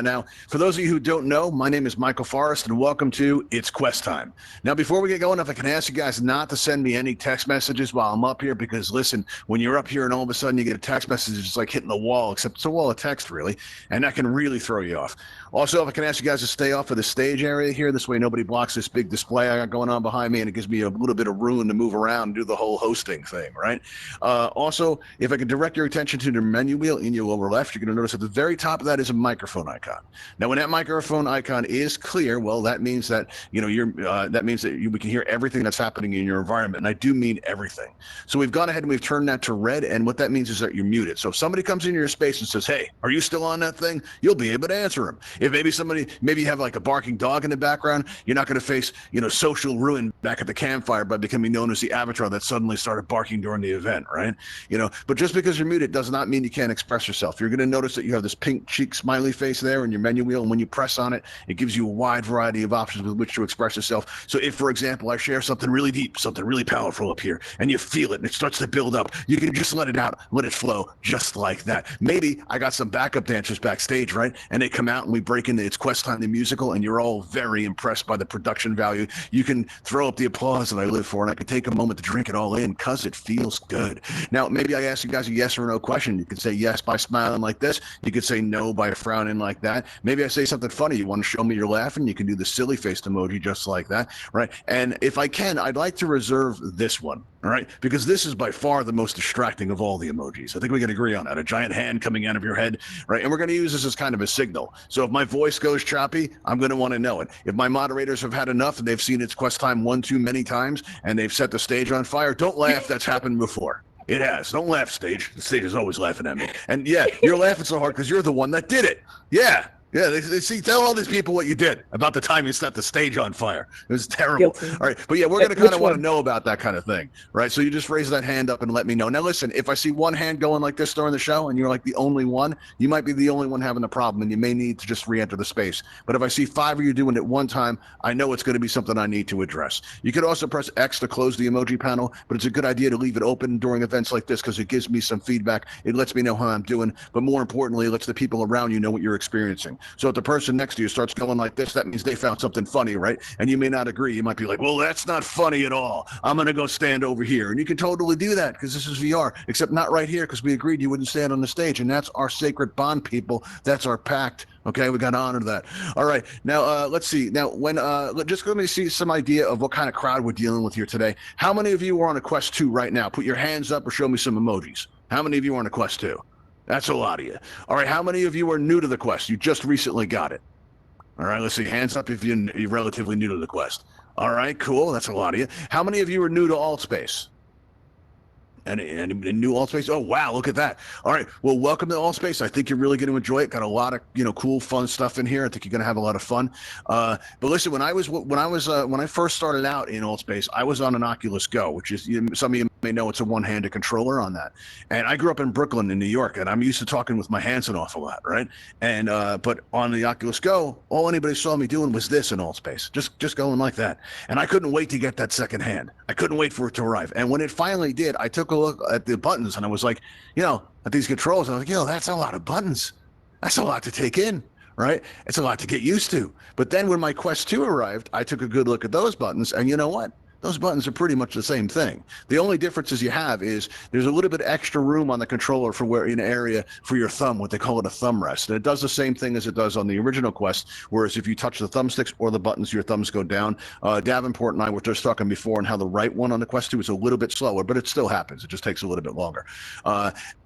Now, for those of you who don't know, my name is Michael Forrest, and welcome to It's Quest Time. Now, before we get going, if I can ask you guys not to send me any text messages while I'm up here, because listen, when you're up here and all of a sudden you get a text message, it's like hitting the wall, except it's a wall of text, really, and that can really throw you off. Also, if I can ask you guys to stay off of the stage area here, this way nobody blocks this big display I got going on behind me, and it gives me a little bit of room to move around and do the whole hosting thing, right? Also, if I can direct your attention to the menu wheel in your lower left, you're going to notice at the very top of that is a microphone icon. Now, when that microphone icon is clear, well, that means that we can hear everything that's happening in your environment, and I do mean everything. So we've gone ahead and we've turned that to red, and what that means is that you're muted. So if somebody comes into your space and says, "Hey, are you still on that thing?" You'll be able to answer them. If maybe you have like a barking dog in the background, you're not going to face social ruin back at the campfire by becoming known as the avatar that suddenly started barking during the event, right? But just because you're muted does not mean you can't express yourself. You're going to notice that you have this pink cheek smiley face there in your menu wheel, and when you press on it, it gives you a wide variety of options with which to express yourself. So if, for example, I share something really deep, something really powerful up here, and you feel it and it starts to build up, you can just let it out, let it flow, just like that. Maybe I got some backup dancers backstage, right? And they come out and we break into It's Quest Time, the musical, and you're all very impressed by the production value. You can throw up the applause that I live for, and I can take a moment to drink it all in because it feels good. Now, maybe I ask you guys a yes or no question. You could say yes by smiling like this. You could say no by frowning like that. Maybe I say something funny. You want to show me you're laughing? You can do the silly faced emoji just like that, right? And if I can, I'd like to reserve this one, all right? Because this is by far the most distracting of all the emojis. I think we can agree on that. A giant hand coming out of your head, right? And we're going to use this as kind of a signal. So if my voice goes choppy, I'm going to want to know it. If my moderators have had enough and they've seen It's Quest Time one too many times and they've set the stage on fire, don't laugh. That's happened before. It has. Don't laugh, stage. The stage is always laughing at me. And yeah, you're laughing so hard because you're the one that did it. Yeah. Yeah, they see, tell all these people what you did about the time you set the stage on fire. It was terrible. Guilty. All right, but yeah, we're going to kind of want to know about that kind of thing, right? So you just raise that hand up and let me know. Now, listen, if I see one hand going like this during the show and you're like the only one, you might be the only one having the problem and you may need to just re-enter the space. But if I see 5 of you doing it one time, I know it's going to be something I need to address. You could also press X to close the emoji panel, but it's a good idea to leave it open during events like this because it gives me some feedback. It lets me know how I'm doing, but more importantly, it lets the people around you know what you're experiencing. So if the person next to you starts going like this, that means they found something funny, right? And you may not agree. You might be like, well, that's not funny at all. I'm going to go stand over here. And you can totally do that because this is VR, except not right here because we agreed you wouldn't stand on the stage. And that's our sacred bond, people. That's our pact. Okay, we got to honor that. All right, now let's see. Now, just let me see some idea of what kind of crowd we're dealing with here today. How many of you are on a Quest 2 right now? Put your hands up or show me some emojis. How many of you are on a Quest 2? That's a lot of you. All right, how many of you are new to the Quest? You just recently got it. All right, let's see. Hands up if you're relatively new to the Quest. All right, cool. That's a lot of you. How many of you are new to Altspace? And new Altspace? Oh, wow, look at that. All right, well, welcome to Altspace. I think you're really going to enjoy it. Got a lot of cool, fun stuff in here. I think you're going to have a lot of fun. But listen, when I first started out in Altspace, I was on an Oculus Go, which is some of you may know it's a one-handed controller on that. And I grew up in Brooklyn, in New York, and I'm used to talking with my hands an awful lot, right? And but on the Oculus Go, all anybody saw me doing was this in Altspace, just going like that. And I couldn't wait to get that second hand. I couldn't wait for it to arrive. And when it finally did, I took a look at the buttons and I was like, at these controls, I was like, that's a lot of buttons. That's a lot to take in, right? It's a lot to get used to. But then when my Quest 2 arrived, I took a good look at those buttons, and you know what? Those buttons are pretty much the same thing. The only differences you have is there's a little bit extra room on the controller for where in an area for your thumb, what they call it a thumb rest. And it does the same thing as it does on the original Quest, whereas if you touch the thumbsticks or the buttons, your thumbs go down. Davenport and I were just talking before on how the right one on the Quest 2 is a little bit slower, but it still happens. It just takes a little bit longer.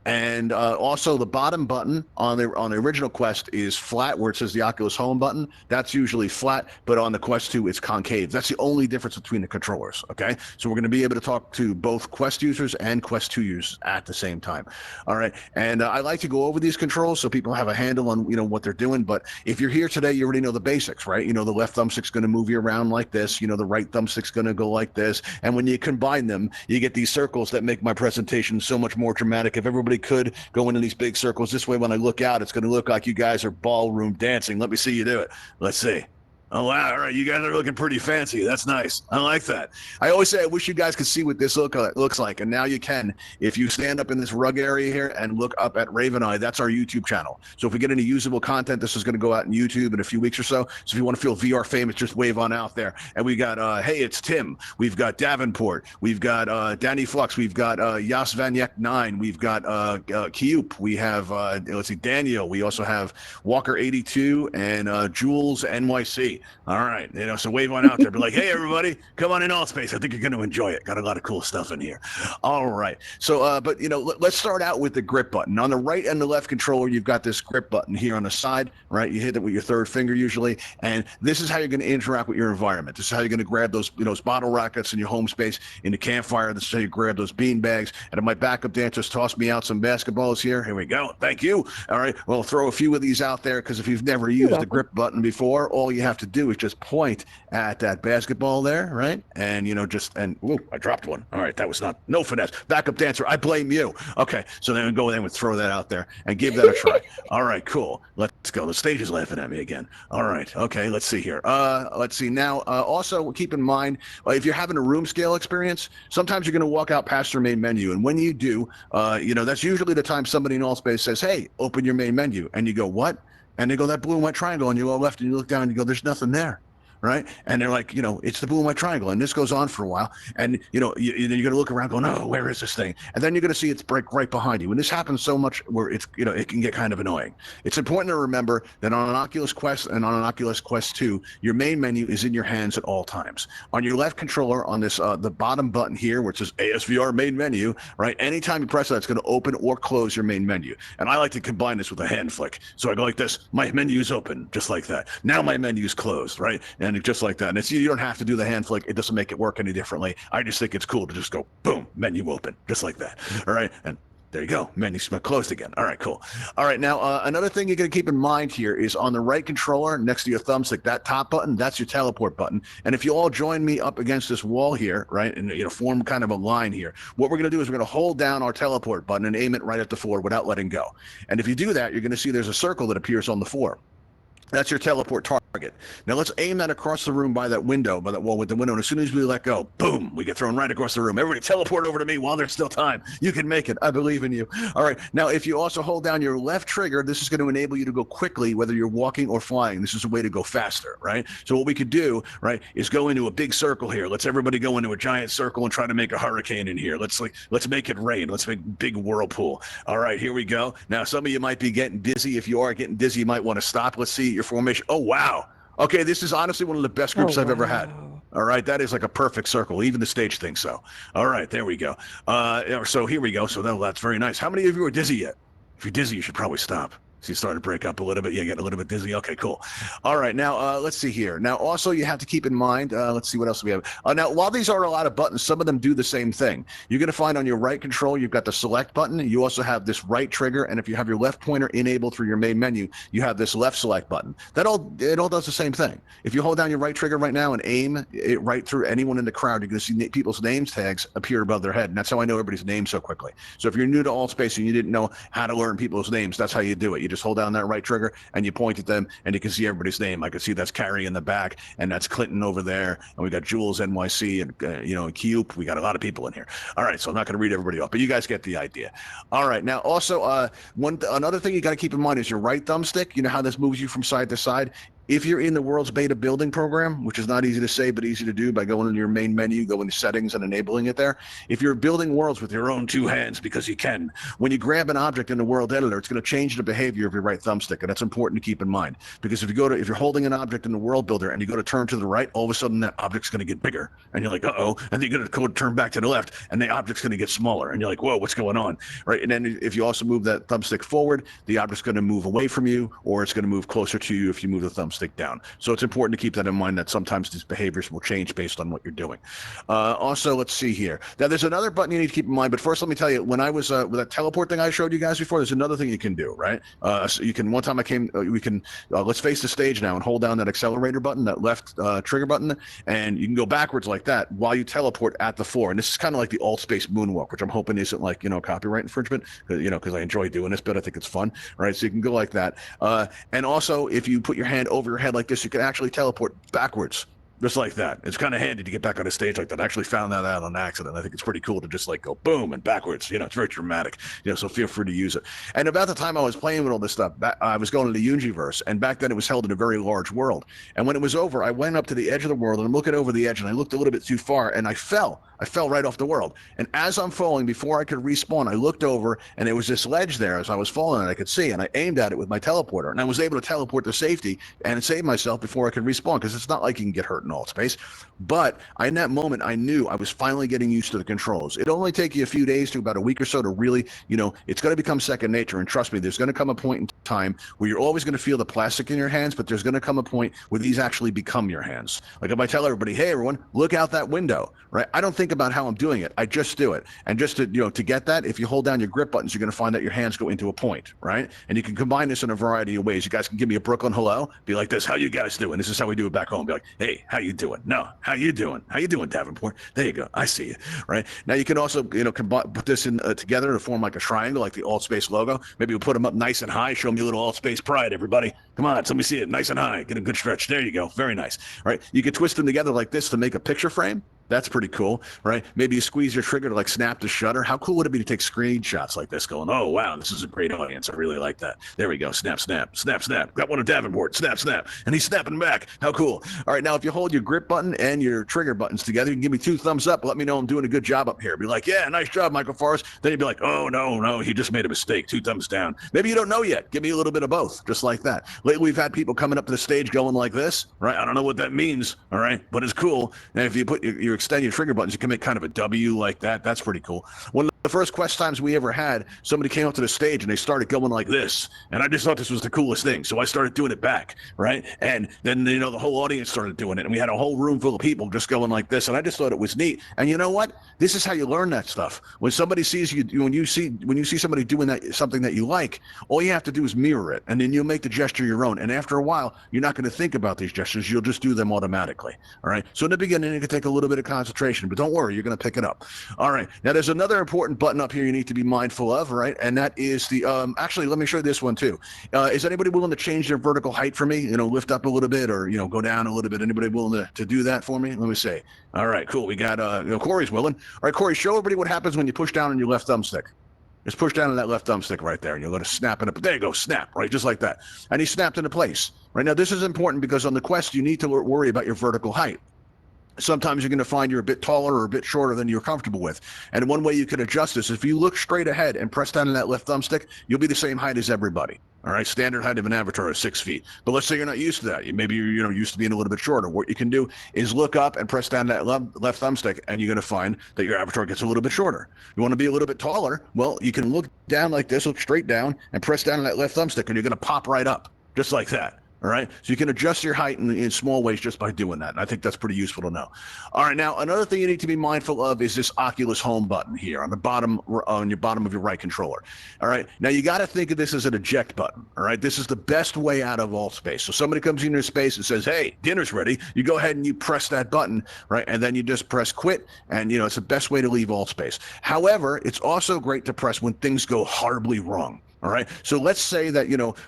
And also the bottom button on the original Quest is flat, where it says the Oculus Home button. That's usually flat, but on the Quest 2, it's concave. That's the only difference between the controllers. Okay, so we're going to be able to talk to both Quest users and Quest 2 users at the same time. All right, and I like to go over these controls so people have a handle on what they're doing. But if you're here today, you already know the basics, right? The left thumbstick's going to move you around like this. The right thumbstick's going to go like this. And when you combine them, you get these circles that make my presentation so much more dramatic. If everybody could go into these big circles this way, when I look out, it's going to look like you guys are ballroom dancing. Let me see you do it. Let's see. Oh, wow. All right. You guys are looking pretty fancy. That's nice. I like that. I always say I wish you guys could see what this looks like. And now you can. If you stand up in this rug area here and look up at Ravenhall, that's our YouTube channel. So if we get any usable content, this is going to go out on YouTube in a few weeks or so. So if you want to feel VR famous, just wave on out there. And we got, hey, it's Tim. We've got Davenport. We've got Danny Flux. We've got Yas Vanyek 9. We've got Kiup. We have, let's see, Daniel. We also have Walker 82 and Jules NYC. All right, so wave on out there, be like, hey, everybody, come on in Altspace. I think you're going to enjoy it. Got a lot of cool stuff in here. All right, so, but, let's start out with the grip button. On the right and the left controller, you've got this grip button here on the side, right? You hit it with your third finger usually, and this is how you're going to interact with your environment. This is how you're going to grab those, those bottle rockets in your home space, in the campfire. This is how you grab those bean bags. And if my backup dancers toss me out some basketballs here we go. Thank you. All right, well, throw a few of these out there, because if you've never used the grip button before, all you have to do is just point at that basketball there, right? And ooh, I dropped one. All right, that was no finesse. Backup dancer, I blame you. Okay, so then we go in and throw that out there and give that a try. All right, cool. Let's go. The stage is laughing at me again. All right, okay, let's see here. Let's see now. Also, keep in mind, if you're having a room scale experience, sometimes you're going to walk out past your main menu, and when you do, that's usually the time somebody in Altspace says, hey, open your main menu, and you go, what? And they go, that blue and white triangle, and you go left and you look down and you go, there's nothing there. Right. And they're like, it's the blue and white triangle. And this goes on for a while. And, then you're going to look around going, oh, where is this thing? And then you're going to see it's break right behind you. And this happens so much where it's, it can get kind of annoying. It's important to remember that on an Oculus Quest and on an Oculus Quest 2, your main menu is in your hands at all times. On your left controller, on this, the bottom button here, where it says ASVR main menu, right? Anytime you press that, it's going to open or close your main menu. And I like to combine this with a hand flick. So I go like this, my menu is open, just like that. Now my menu is closed, right? And just like that. And you don't have to do the hand flick. It doesn't make it work any differently. I just think it's cool to just go, boom, menu open, just like that. All right. And there you go. Menu closed again. All right, cool. All right. Now, another thing you're going to keep in mind here is on the right controller next to your thumbstick, that top button, that's your teleport button. And if you all join me up against this wall here, right, and form kind of a line here, what we're going to do is we're going to hold down our teleport button and aim it right at the floor without letting go. And if you do that, you're going to see there's a circle that appears on the floor. That's your teleport target. Now let's aim that across the room by that window, by that wall with the window. And as soon as we let go, boom, we get thrown right across the room. Everybody teleport over to me while there's still time. You can make it. I believe in you. All right. Now, if you also hold down your left trigger, this is going to enable you to go quickly, whether you're walking or flying. This is a way to go faster, right? So what we could do, right, is go into a big circle here. Let's everybody go into a giant circle and try to make a hurricane in here. Let's make it rain. Let's make big whirlpool. All right, here we go. Now, some of you might be getting dizzy. If you are getting dizzy, you might want to stop. Let's see your formation. Oh, wow. Okay, this is honestly one of the best groups I've ever had. All right, that is like a perfect circle. Even the stage thinks so. All right, there we go. So here we go. So that's very nice. How many of you are dizzy yet? If you're dizzy, you should probably stop. So you started to break up a little bit. Yeah, getting a little bit dizzy. Okay, cool. All right, now let's see here. Now, also you have to keep in mind, let's see what else we have. Now, while these are a lot of buttons, some of them do the same thing. You're going to find on your right control, you've got the select button. You also have this right trigger. And if you have your left pointer enabled through your main menu, you have this left select button. It all does the same thing. If you hold down your right trigger right now and aim it right through anyone in the crowd, you're going to see people's names tags appear above their head. And that's how I know everybody's name so quickly. So if you're new to Altspace and you didn't know how to learn people's names, that's how you do it. You just hold down that right trigger and you point at them and you can see everybody's name. I can see that's Carrie in the back and that's Clinton over there. And we got Jules NYC and, and Kiup. We got a lot of people in here. All right. So I'm not going to read everybody off, but you guys get the idea. All right. Now, also, another thing you got to keep in mind is your right thumbstick. You know how this moves you from side to side? If you're in the world's beta building program, which is not easy to say but easy to do by going into your main menu, go into settings and enabling it there. If you're building worlds with your own two hands because you can, when you grab an object in the world editor, it's going to change the behavior of your right thumbstick, and that's important to keep in mind. Because if you're holding an object in the world builder and you go to turn to the right, all of a sudden that object's going to get bigger, and you're like, uh-oh, and then you're going to go turn back to the left, and the object's going to get smaller, and you're like, whoa, what's going on, right? And then if you also move that thumbstick forward, the object's going to move away from you, or it's going to move closer to you if you move the thumbstick down. So it's important to keep that in mind, that sometimes these behaviors will change based on what you're doing. Also, let's see here. Now, there's another button you need to keep in mind, but first let me tell you, when I was with that teleport thing I showed you guys before, there's another thing you can do, right? So you can, one time let's face the stage now and hold down that accelerator button, that left trigger button, and you can go backwards like that while you teleport at the floor. And this is kind of like the Altspace moonwalk, which I'm hoping isn't like, copyright infringement, because I enjoy doing this, but I think it's fun, right? So you can go like that. And also, if you put your hand over your head like this, you can actually teleport backwards, just like that. It's kind of handy to get back on a stage like that. I actually found that out on accident. I think it's pretty cool to just like go boom and backwards. It's very dramatic. So feel free to use it. And about the time I was playing with all this stuff, I was going to the Universe, and back then it was held in a very large world. And when it was over, I went up to the edge of the world, and I'm looking over the edge, and I looked a little bit too far, and I fell. I fell right off the world. And as I'm falling, before I could respawn, I looked over, and there was this ledge there as I was falling, and I could see, and I aimed at it with my teleporter, and I was able to teleport to safety and save myself before I could respawn, because it's not like you can get hurt in Altspace. But in that moment, I knew I was finally getting used to the controls. It'll only take you a few days to about a week or so to really, it's going to become second nature. And trust me, there's going to come a point in time where you're always going to feel the plastic in your hands, but there's going to come a point where these actually become your hands. Like if I tell everybody, hey, everyone, look out that window, right? I don't think about how I'm doing it. I just do it. And just to get that, if you hold down your grip buttons, you're going to find that your hands go into a point, right? And you can combine this in a variety of ways. You guys can give me a Brooklyn hello, be like this, how you guys doing? This is how we do it back home. Be like, hey, how you doing? No, how you doing? How you doing, Davenport? There you go. I see you, right? Now you can also, put this in together to form like a triangle, like the Altspace logo. Maybe we'll put them up nice and high. Show me a little Altspace pride, everybody. Come on, let me see it nice and high. Get a good stretch. There you go. Very nice. All right. You can twist them together like this to make a picture frame. That's pretty cool, right? Maybe you squeeze your trigger to like snap the shutter. How cool would it be to take screenshots like this going, oh, wow, this is a great audience. I really like that. There we go. Snap, snap, snap, snap. Got one of Davenport. Snap, snap. And he's snapping back. How cool. All right, now if you hold your grip button and your trigger buttons together, you can give me 2 thumbs up. Let me know I'm doing a good job up here. Be like, yeah, nice job, Michael Forrest. Then you'd be like, oh, no, he just made a mistake. 2 thumbs down. Maybe you don't know yet. Give me a little bit of both, just like that. Lately, we've had people coming up to the stage going like this, right? I don't know what that means, all right? But it's cool. And if you you extend your trigger buttons, you can make kind of a W like that. That's pretty cool. One of the first quest times we ever had, somebody came up to the stage and they started going like this. And I just thought this was the coolest thing. So I started doing it back, right? And then, the whole audience started doing it. And we had a whole room full of people just going like this. And I just thought it was neat. And you know what? This is how you learn that stuff. When somebody sees you, when you see somebody doing something that you like, all you have to do is mirror it. And then you'll make the gesture your own. And after a while, you're not going to think about these gestures. You'll just do them automatically. All right. So in the beginning, it can take a little bit of concentration, but don't worry, you're going to pick it up. All right. Now, there's another important button up here you need to be mindful of, right? And that is the, actually, let me show you this one too. Is anybody willing to change their vertical height for me? Lift up a little bit or, go down a little bit. Anybody willing to do that for me? Let me see. All right, cool. We got, Corey's willing. All right, Corey, show everybody what happens when you push down on your left thumbstick. Just push down on that left thumbstick right there, and you're going to snap it up. There you go, snap, right, just like that. And he snapped into place. Right now, this is important because on the Quest, you need to worry about your vertical height. Sometimes you're going to find you're a bit taller or a bit shorter than you're comfortable with. And one way you can adjust this, if you look straight ahead and press down on that left thumbstick, you'll be the same height as everybody. All right, standard height of an avatar is 6 feet. But let's say you're not used to that. Maybe you're used to being a little bit shorter. What you can do is look up and press down that left thumbstick, and you're going to find that your avatar gets a little bit shorter. You want to be a little bit taller? Well, you can look down like this, look straight down, and press down on that left thumbstick, and you're going to pop right up, just like that. All right. So you can adjust your height in small ways just by doing that. And I think that's pretty useful to know. All right. Now, another thing you need to be mindful of is this Oculus Home button here on the bottom, on your bottom of your right controller. All right. Now, you got to think of this as an eject button. All right. This is the best way out of Altspace. So somebody comes in your space and says, hey, dinner's ready. You go ahead and you press that button, right? And then you just press quit. And, it's the best way to leave Altspace. However, it's also great to press when things go horribly wrong. All right. So let's say that,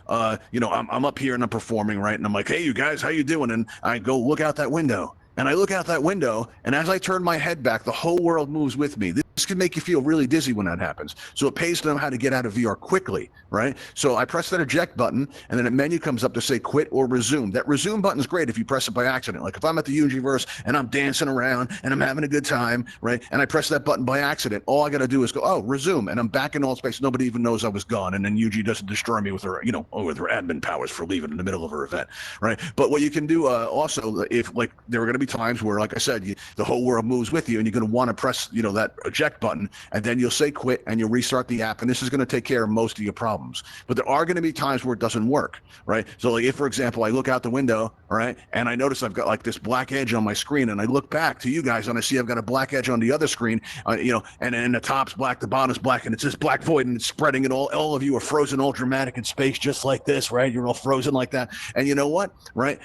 I'm up here and I'm performing, right? And I'm like, hey, you guys, how you doing? And I go look out that window. And I look out that window. And as I turn my head back, the whole world moves with me. this can make you feel really dizzy when that happens. So it pays to know how to get out of VR quickly, right? So I press that eject button, and then a menu comes up to say quit or resume. That resume button is great if you press it by accident. Like if I'm at the Universe and I'm dancing around and I'm having a good time, right? And I press that button by accident, all I got to do is go, oh, resume, and I'm back in Altspace. Nobody even knows I was gone, and then UG doesn't destroy me with her, with her admin powers for leaving in the middle of her event, right? But what you can do also, if like there are going to be times where, like I said, the whole world moves with you, and you're going to want to press, that eject button, and then you'll say quit, and you'll restart the app, and this is going to take care of most of your problems. But there are going to be times where it doesn't work, right? So like if, for example, I look out the window, right, and I notice I've got like this black edge on my screen, and I look back to you guys, and I see I've got a black edge on the other screen, and the top's black, the bottom's black, and it's this black void, and it's spreading, and all of you are frozen, all dramatic in space, just like this, right? You're all frozen like that. And you know what, right?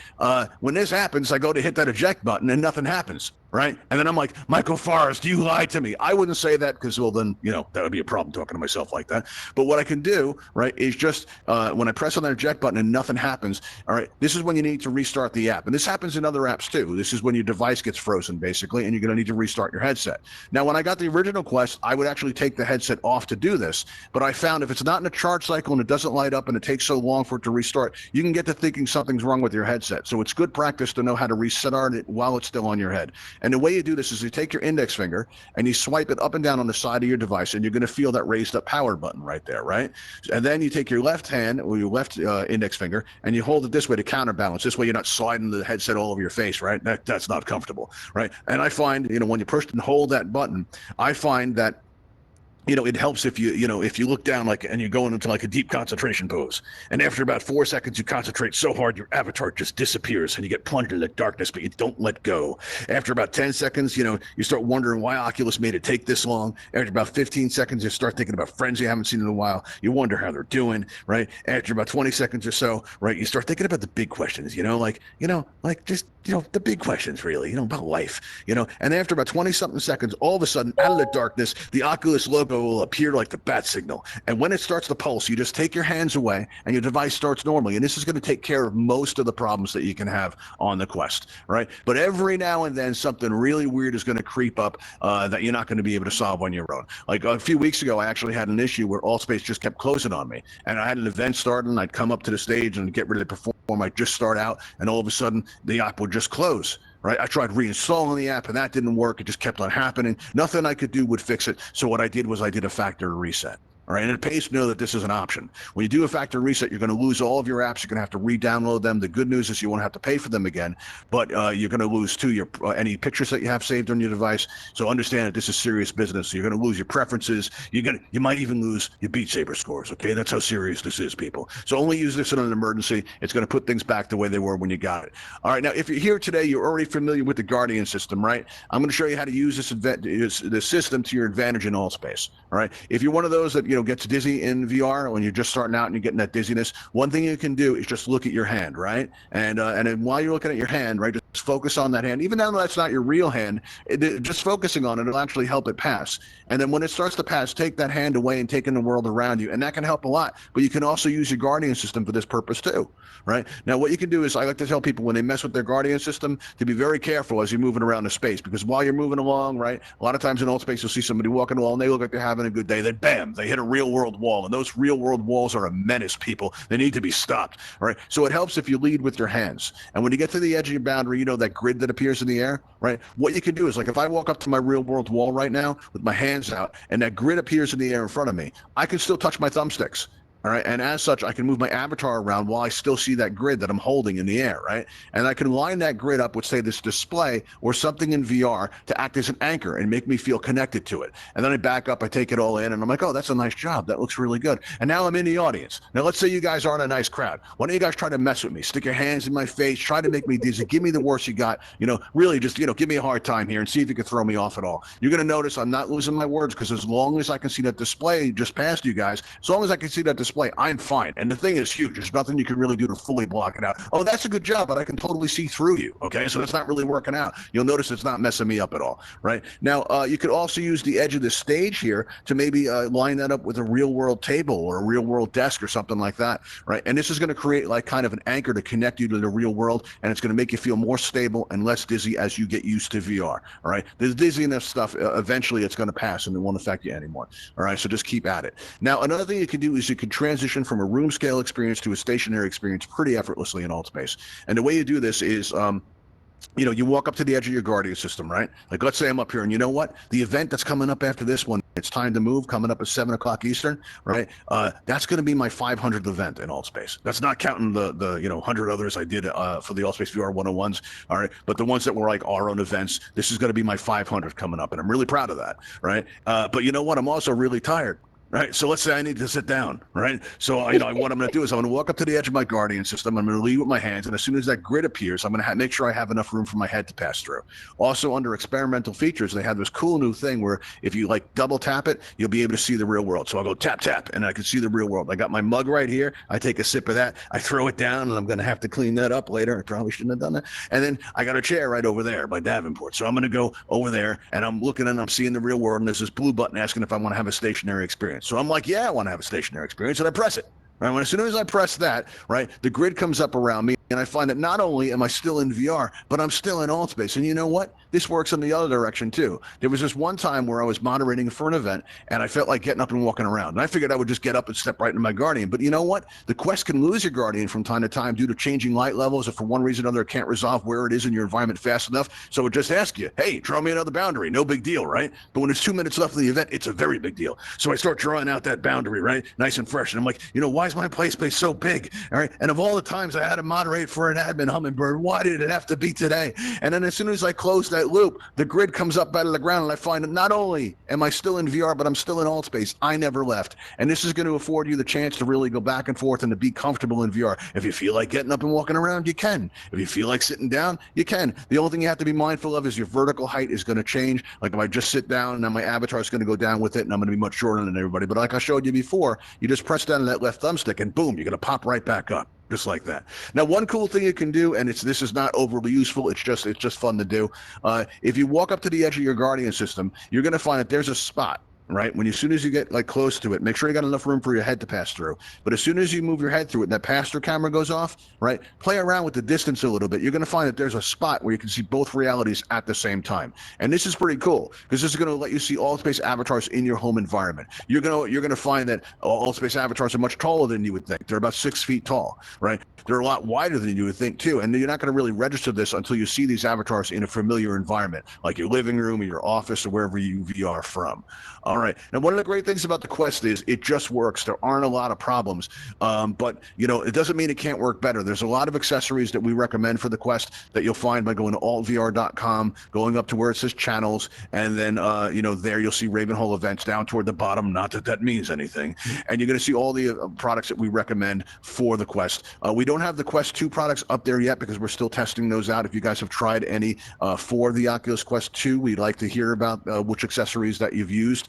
When this happens, I go to hit that eject button, and nothing happens. Right. And then I'm like, Michael Forrest, you lied to me. I wouldn't say that because, well, then, that would be a problem talking to myself like that. But what I can do, right, is just when I press on that eject button and nothing happens. All right. This is when you need to restart the app. And this happens in other apps, too. This is when your device gets frozen, basically, and you're going to need to restart your headset. Now, when I got the original Quest, I would actually take the headset off to do this. But I found if it's not in a charge cycle and it doesn't light up and it takes so long for it to restart, you can get to thinking something's wrong with your headset. So it's good practice to know how to restart it while it's still on your head. And the way you do this is you take your index finger and you swipe it up and down on the side of your device, and you're going to feel that raised up power button right there, right? And then you take your left hand or your left index finger and you hold it this way to counterbalance. This way you're not sliding the headset all over your face, right? That's not comfortable, right? And I find, when you push and hold that button, I find that it helps if you look down and you're going into like a deep concentration pose. And after about 4 seconds, you concentrate so hard, your avatar just disappears and you get plunged into darkness, but you don't let go. After about 10 seconds, you start wondering why Oculus made it take this long. After about 15 seconds, you start thinking about friends you haven't seen in a while. You wonder how they're doing, right? After about 20 seconds or so, right, you start thinking about the big questions, the big questions really, about life, and after about 20 something seconds, all of a sudden out of the darkness, the Oculus logo will appear like the bat signal. And when it starts to pulse, you just take your hands away and your device starts normally. And this is going to take care of most of the problems that you can have on the Quest, right? But every now and then something really weird is going to creep up that you're not going to be able to solve on your own. Like a few weeks ago, I actually had an issue where Altspace just kept closing on me. And I had an event starting, I'd come up to the stage and get ready to perform. I'd just start out, and all of a sudden the app would just close. Right? I tried reinstalling the app and that didn't work. It just kept on happening. Nothing I could do would fix it. So what I did was I did a factory reset. All right, and it pays to know that this is an option. When you do a factory reset, you're going to lose all of your apps. You're going to have to re-download them. The good news is you won't have to pay for them again, but you're going to lose too any pictures that you have saved on your device. So understand that this is serious business. So you're going to lose your preferences. You might even lose your Beat Saber scores. Okay, that's how serious this is, people. So only use this in an emergency. It's going to put things back the way they were when you got it. All right, now if you're here today, you're already familiar with the Guardian system, right? I'm going to show you how to use this system to your advantage in Altspace. All right, if you're one of those that gets dizzy in VR when you're just starting out and you're getting that dizziness, one thing you can do is just look at your hand, right? And then while you're looking at your hand, right, just focus on that hand. Even though that's not your real hand, just focusing on it will actually help it pass. And then when it starts to pass, take that hand away and take in the world around you, and that can help a lot. But you can also use your Guardian system for this purpose too, right? Now, what you can do is I like to tell people when they mess with their Guardian system to be very careful as you're moving around the space, because while you're moving along, right, a lot of times in Altspace you'll see somebody walking along and they look like they're having a good day, then bam, they hit a real world wall, and those real world walls are a menace, people. They need to be stopped. All right, so it helps if you lead with your hands, and when you get to the edge of your boundary, that grid that appears in the air, right, what you can do is, like, if I walk up to my real world wall right now with my hands out and that grid appears in the air in front of me, I can still touch my thumbsticks. All right. And as such, I can move my avatar around while I still see that grid that I'm holding in the air. Right. And I can line that grid up with, say, this display or something in VR to act as an anchor and make me feel connected to it. And then I back up, I take it all in, and I'm like, oh, that's a nice job. That looks really good. And now I'm in the audience. Now, let's say you guys aren't a nice crowd. Why don't you guys try to mess with me? Stick your hands in my face, try to make me dizzy, give me the worst you got, really just, give me a hard time here and see if you can throw me off at all. You're going to notice I'm not losing my words, because as long as I can see that display just past you guys, as long as I can see that display display, I'm fine. And the thing is huge. There's nothing you can really do to fully block it out. Oh, that's a good job, but I can totally see through you. Okay, so it's not really working out. You'll notice it's not messing me up at all, right? Now, you could also use the edge of the stage here to maybe line that up with a real world table or a real world desk or something like that, right? And this is going to create like kind of an anchor to connect you to the real world, and it's going to make you feel more stable and less dizzy as you get used to VR. All right, the dizziness stuff eventually it's going to pass and it won't affect you anymore. All right, so just keep at it. Now, another thing you can do is you can transition from a room scale experience to a stationary experience pretty effortlessly in Altspace. And the way you do this is you walk up to the edge of your Guardian system, right? Like, let's say I'm up here, and you know what? The event that's coming up after this one, it's time to move, coming up at 7 o'clock Eastern, right? That's going to be my 500th event in Altspace. That's not counting the 100 others I did for the Altspace VR 101s, all right? But the ones that were like our own events, this is going to be my 500th coming up, and I'm really proud of that, right? But you know what? I'm also really tired. Right. So let's say I need to sit down. Right. So, what I'm going to do is I'm going to walk up to the edge of my Guardian system. I'm going to lead with my hands. And as soon as that grid appears, I'm going to make sure I have enough room for my head to pass through. Also, under experimental features, they have this cool new thing where if you like double tap it, you'll be able to see the real world. So I'll go tap, tap, and I can see the real world. I got my mug right here. I take a sip of that. I throw it down, and I'm going to have to clean that up later. I probably shouldn't have done that. And then I got a chair right over there by Davenport. So I'm going to go over there, and I'm looking, and I'm seeing the real world. And there's this blue button asking if I want to have a stationary experience. So I'm like, yeah, I want to have a stationary experience, and I press it. Right, as soon as I press that, right, the grid comes up around me, and I find that not only am I still in VR, but I'm still in Altspace. And you know what? This works in the other direction too. There was this one time where I was moderating for an event, and I felt like getting up and walking around. And I figured I would just get up and step right into my Guardian. But you know what? The Quest can lose your Guardian from time to time due to changing light levels, if for one reason or another it can't resolve where it is in your environment fast enough. So it just asks you, hey, draw me another boundary. No big deal, right? But when there's 2 minutes left of the event, it's a very big deal. So I start drawing out that boundary, right? Nice and fresh. And I'm like, why is my play space so big? All right. And of all the times I had to moderate for an admin hummingbird, why did it have to be today? And then as soon as I close that loop, the grid comes up out of the ground, and I find that not only am I still in VR, but I'm still in Altspace. I never left. And this is going to afford you the chance to really go back and forth and to be comfortable in VR. If you feel like getting up and walking around, you can. If you feel like sitting down, you can. The only thing you have to be mindful of is your vertical height is going to change. Like if I just sit down, now my avatar is going to go down with it, and I'm going to be much shorter than everybody. But like I showed you before, you just press down on that left thumbstick, and boom, you're going to pop right back up. Just like that. Now, one cool thing you can do, and this is not overly useful, it's just fun to do. If you walk up to the edge of your Guardian system, you're going to find that there's a spot, right? As soon as you get like close to it, make sure you got enough room for your head to pass through. But as soon as you move your head through it and that pass-through camera goes off, right? Play around with the distance a little bit. You're going to find that there's a spot where you can see both realities at the same time. And this is pretty cool because this is going to let you see Altspace avatars in your home environment. You're going to find that Altspace avatars are much taller than you would think. They're about 6 feet tall, right? They're a lot wider than you would think too. And you're not going to really register this until you see these avatars in a familiar environment, like your living room or your office or wherever you VR from. All right. Now, one of the great things about the Quest is it just works. There aren't a lot of problems, but it doesn't mean it can't work better. There's a lot of accessories that we recommend for the Quest that you'll find by going to altvr.com, going up to where it says channels, and then there you'll see Ravenhall events down toward the bottom. Not that that means anything, and you're going to see all the products that we recommend for the Quest. We don't have the Quest 2 products up there yet because we're still testing those out. If you guys have tried any for the Oculus Quest 2, we'd like to hear about which accessories that you've used.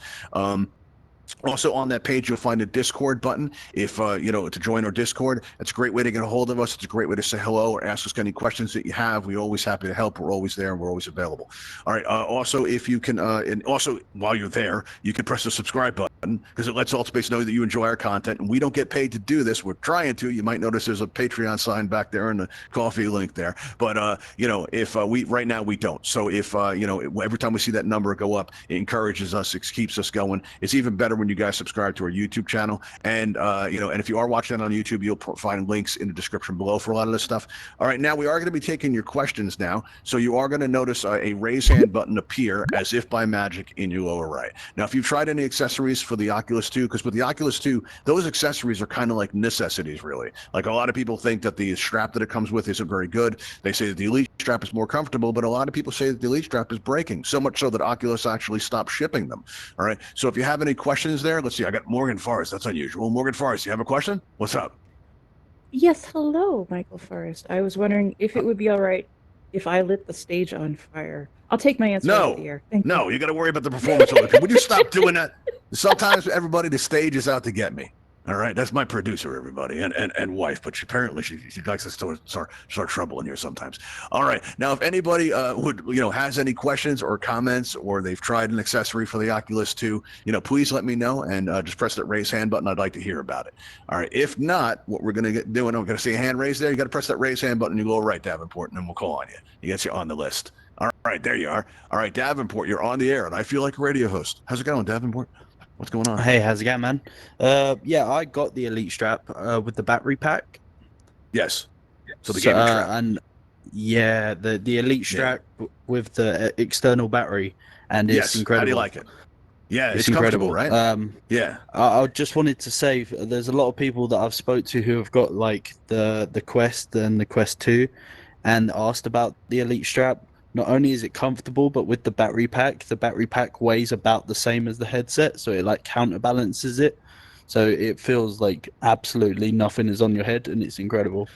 Also on that page, you'll find a Discord button. If, to join our Discord, it's a great way to get a hold of us. It's a great way to say hello or ask us any questions that you have. We're always happy to help. We're always there and we're always available. All right. Also, if you can, and also while you're there, you can press the subscribe button because it lets Altspace know that you enjoy our content. And we don't get paid to do this. We're trying to. You might notice there's a Patreon sign back there and the coffee link there. But, if right now we don't. So if, every time we see that number go up, it encourages us. It keeps us going. It's even better when you guys subscribe to our YouTube channel. And, and if you are watching it on YouTube, you'll find links in the description below for a lot of this stuff. All right, now we are going to be taking your questions now. So you are going to notice a raise hand button appear as if by magic in your lower right. Now, if you've tried any accessories for the Oculus 2, because with the Oculus 2, those accessories are kind of like necessities, really. Like a lot of people think that the strap that it comes with isn't very good. They say that the Elite strap is more comfortable, but a lot of people say that the Elite strap is breaking, so much so that Oculus actually stopped shipping them. All right, so if you have any questions there, let's see, I got Morgan Forrest. That's unusual. Morgan Forrest, you have a question? What's up? Yes, hello, Michael Forrest. I was wondering if it would be all right if I lit the stage on fire. I'll take my answer off the air. Thank you. You got to worry about the performance of it. Would you stop doing that? Sometimes everybody, the stage is out to get me. All right, that's my producer, everybody, and wife. But she likes to start trouble in here sometimes. All right, now if anybody would has any questions or comments, or they've tried an accessory for the Oculus 2, please let me know and just press that raise hand button. I'd like to hear about it. All right, if not, what we're gonna get doing, I'm gonna see a hand raised there. You got to press that raise hand button. You go right, Davenport, and then we'll call on you. You get you on the list. All right, there you are. All right, Davenport, you're on the air, and I feel like a radio host. How's it going, Davenport? What's going on? Hey, how's it going, man? Yeah, I got the Elite strap with the battery pack. Yes. So the gaming strap. And yeah, the Elite strap with the external battery, and it's incredible. How do you like it? Yeah, it's incredible, right? Yeah. I just wanted to say, there's a lot of people that I've spoke to who have got like the Quest and the Quest 2, and asked about the Elite strap. Not only is it comfortable, but with the battery pack weighs about the same as the headset, so it like counterbalances it. So it feels like absolutely nothing is on your head, and it's incredible.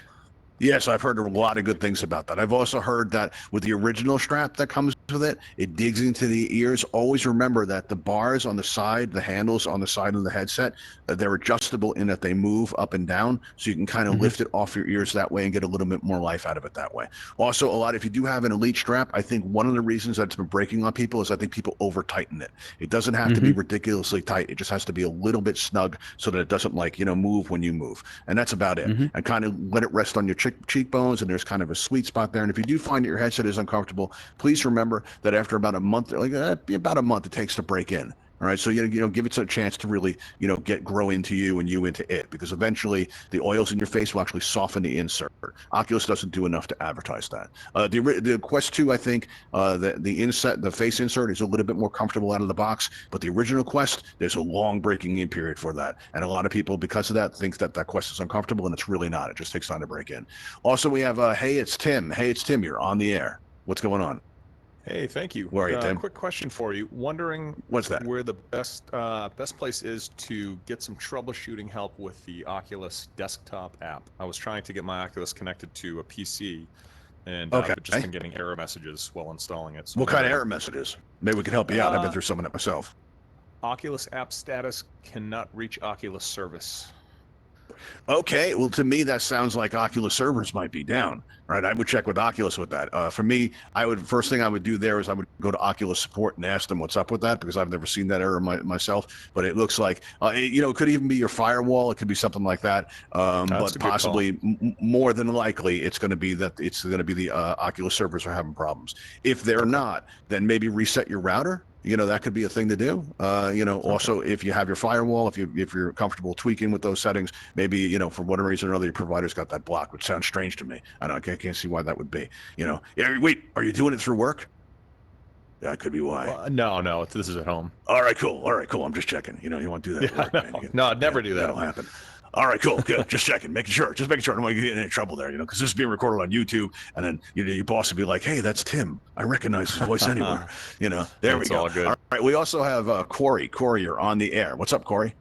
Yes, I've heard a lot of good things about that. I've also heard that with the original strap that comes with it, it digs into the ears. Always remember that the bars on the side, the handles on the side of the headset, they're adjustable in that they move up and down, so you can kind of lift it off your ears that way and get a little bit more life out of it that way. Also, if you do have an Elite strap, I think one of the reasons that's been breaking on people is I think people over tighten it. It doesn't have to be ridiculously tight. It just has to be a little bit snug so that it doesn't move when you move. And that's about it. And kind of let it rest on your cheekbones, and there's kind of a sweet spot there. And if you do find that your headset is uncomfortable, please remember that after about a month, it takes to break in. All right, so give it a chance to really grow into you and you into it, because eventually the oils in your face will actually soften the insert. Oculus doesn't do enough to advertise that. The Quest 2, I think the face insert is a little bit more comfortable out of the box, but the original Quest, there's a long breaking in period for that, and a lot of people, because of that, think that Quest is uncomfortable, and it's really not. It just takes time to break in. Also, we have Hey, it's Tim. You're on the air. What's going on? Hey, thank you. Where are you, Tim? Quick question for you. Wondering what's that? Where the best place is to get some troubleshooting help with the Oculus desktop app. I was trying to get my Oculus connected to a PC, and I've just been getting error messages while installing it. So what kind of error messages? Maybe we can help you out. I've been through some of that myself. Oculus app status cannot reach Oculus service. Okay, well, to me, that sounds like Oculus servers might be down, right? I would check with Oculus with that. For me, first thing I would do there is I would go to Oculus support and ask them what's up with that, because I've never seen that error myself. But it looks like, it could even be your firewall. It could be something like that. But possibly, more than likely, it's going to be the Oculus servers are having problems. If they're not, then maybe reset your router. That could be a thing to do. Also, if you have your firewall, if you're comfortable tweaking with those settings, maybe, for whatever reason or other, your provider's got that blocked, which sounds strange to me. I can't see why that would be. Wait, are you doing it through work? That could be why. No, this is at home. All right, cool. I'm just checking. You want to do that at work, no, I'd never do that. That'll happen. All right, cool, good. Just checking, making sure. I don't want you to get in any trouble there, because this is being recorded on YouTube, and then your boss would be like, "Hey, that's Tim. I recognize his voice anywhere." There we go. All good. All right, we also have Corey. Corey, you're on the air. What's up, Corey?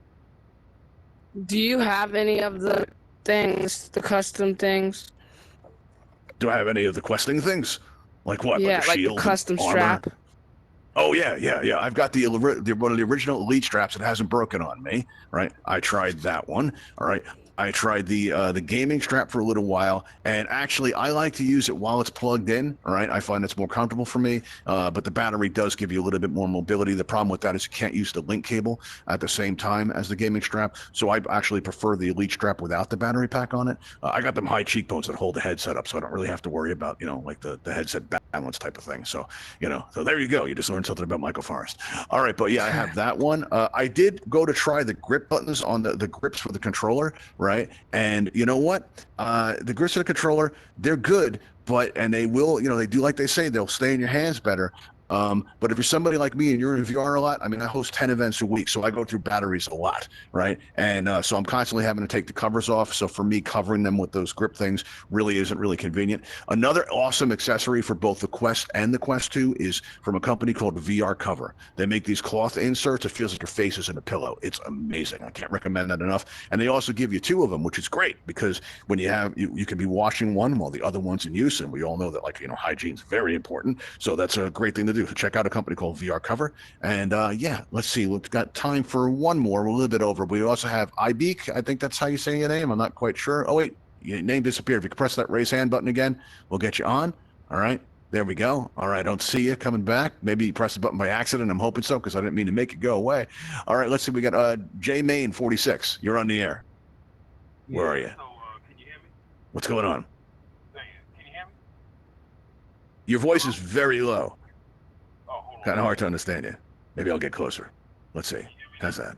Do you have any of the things, the custom things? Do I have any of the questing things? Like what? Yeah, like the shield, custom armor? strap. Oh yeah. I've got one of the original Elite straps that hasn't broken on me. Right. I tried that one. All right. I tried the gaming strap for a little while, and actually I like to use it while it's plugged in. All right, I find it's more comfortable for me, but the battery does give you a little bit more mobility. The problem with that is you can't use the link cable at the same time as the gaming strap, so I actually prefer the Elite strap without the battery pack on it. I got them high cheekbones that hold the headset up, so I don't really have to worry about like the headset balance type of thing. So so there you go. You just learned something about Michael Forrest. All right, but yeah, I have that one. I did go to try the grip buttons on the grips for the controller. Right. And you know what? The grips of the controller, they're good, and they will, they do like they say, they'll stay in your hands better. But if you're somebody like me and you're in VR a lot, I mean, I host 10 events a week, so I go through batteries a lot, right? And so I'm constantly having to take the covers off. So for me, covering them with those grip things really isn't really convenient. Another awesome accessory for both the Quest and the Quest 2 is from a company called VR Cover. They make these cloth inserts. It feels like your face is in a pillow. It's amazing. I can't recommend that enough. And they also give you two of them, which is great, because when you can be washing one while the other one's in use, and we all know that hygiene is very important. So that's a great thing to do. do. Check out a company called VR Cover. And yeah, let's see. We've got time for one more. We're a little bit over. We also have iBeak. I think that's how you say your name. I'm not quite sure. Oh, wait. Your name disappeared. If you can press that raise hand button again, we'll get you on. All right. There we go. All right. I don't see you coming back. Maybe you pressed the button by accident. I'm hoping so because I didn't mean to make it go away. All right. Let's see. We got J Main 46. You're on the air. Where are you? So, can you hear me? What's going on? Can you hear me? Your voice is very low. Oh, hold on. Kind of hard to understand you. Maybe I'll get closer. Let's see. How's that?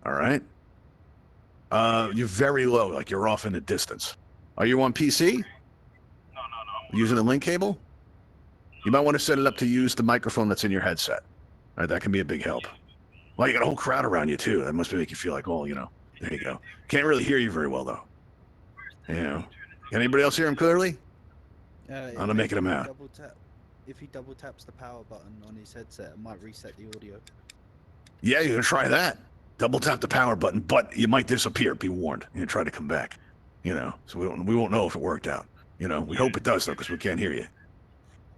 All right. You're very low, like you're off in the distance. Are you on PC? No. Using a link cable? You might want to set it up to use the microphone that's in your headset. All right, that can be a big help. Well, you got a whole crowd around you too. That must make you feel like, oh, you know, there you go. Can't really hear you very well though. You know. Can anybody else hear him clearly? I'm not making him out. If he double taps the power button on his headset, it might reset the audio. Yeah, you can try that. Double tap the power button, but you might disappear. Be warned. You try to come back. You know, so we won't know if it worked out. You know, we hope it does though, because we can't hear you.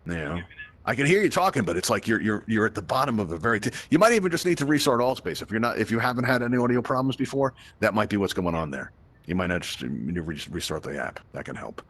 You know, I can hear you talking, but it's like you're at the bottom of a very. You might even just need to restart Altspace if you haven't had any audio problems before. That might be what's going on there. You might not just restart the app. That can help.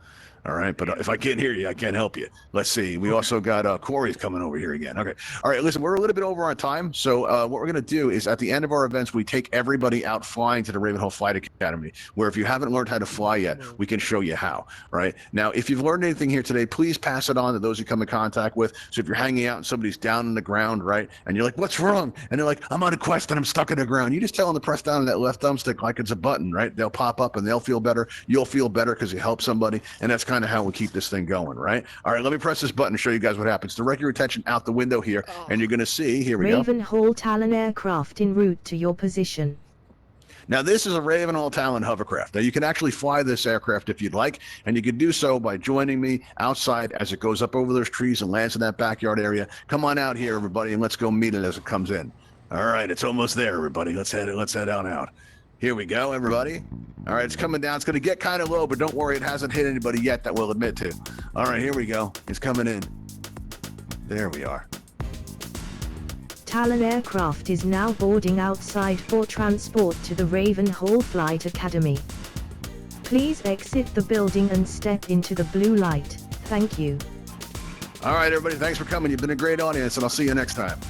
All right, but if I can't hear you, I can't help you. Let's see. We also got Corey's coming over here again. Okay. All right, listen, we're a little bit over on time. So what we're going to do is at the end of our events, we take everybody out flying to the Ravenhall Flight Academy, where if you haven't learned how to fly yet, we can show you how. Right? Now, if you've learned anything here today, please pass it on to those you come in contact with. So if you're hanging out and somebody's down on the ground, right, and you're like, what's wrong? And they're like, I'm on a quest and I'm stuck in the ground. You just tell them to press down on that left thumbstick like it's a button, right? They'll pop up and they'll feel better. You'll feel better because you help somebody. And that's kind of how we keep this thing going, right? All right, let me press this button and show you guys what happens. Direct your attention out the window here, and you're going to see, here we go. Ravenhall Talon aircraft en route to your position. Now, this is a Ravenhall Talon hovercraft. Now, you can actually fly this aircraft if you'd like, and you can do so by joining me outside as it goes up over those trees and lands in that backyard area. Come on out here, everybody, and let's go meet it as it comes in. All right, it's almost there, everybody. Let's head on out. Here we go, everybody. All right, it's coming down. It's going to get kind of low, but don't worry, it hasn't hit anybody yet that we'll admit to. All right, here we go. It's coming in. There we are. Talon aircraft is now boarding outside for transport to the Ravenhall Flight Academy. Please exit the building and step into the blue light. Thank you. All right, everybody, thanks for coming. You've been a great audience, and I'll see you next time.